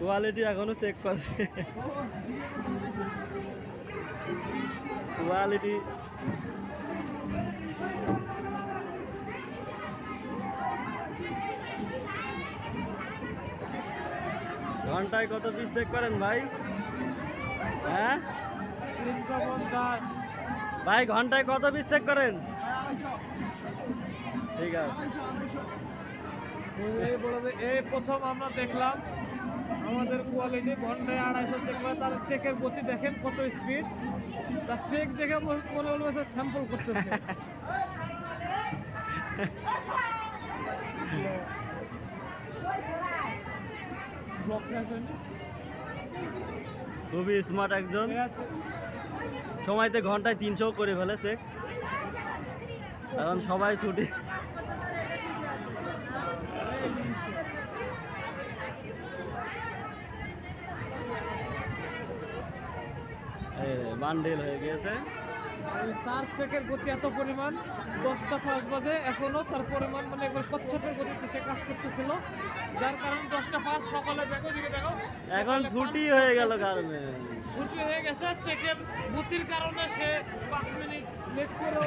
Quality এখনো check করছে। Quality ঘন্টায় কত পিস চেক করেন ভাই? হ্যাঁ 350। ভাই ঘন্টায় কত পিস চেক করেন? ঠিক আছে। এই প্রথম আমরা দেখলাম আমাদের কোয়ালিটি ঘন্টায় 250 চেক করে। তার চেকের গতি দেখেন কত স্পিড। তার চেক দেখে মনে হলো স্যাম্পল করতেছে। খুবই স্মার্ট একজন। সময়তে ঘন্টায় 300 করে ফেলে চেক, কারণ সবাই ছুটি। বান্ডেল হয়ে গিয়েছে। তার চেকের গতি এত পরিমাণ, 10টা 5 বাজে এখনো তার পরিমাণ মানে একবার কচ্ছপের গতিতে সে কাজ করতেছিল, যার কারণে 10টা 5 সকালে দেখো দিকে দেখো এখন ছুটি হয়ে গেল গার্মেন্টস। ছুটি হয়ে গেছে। চেকের গতির কারণে সে 5 মিনিট লেট করে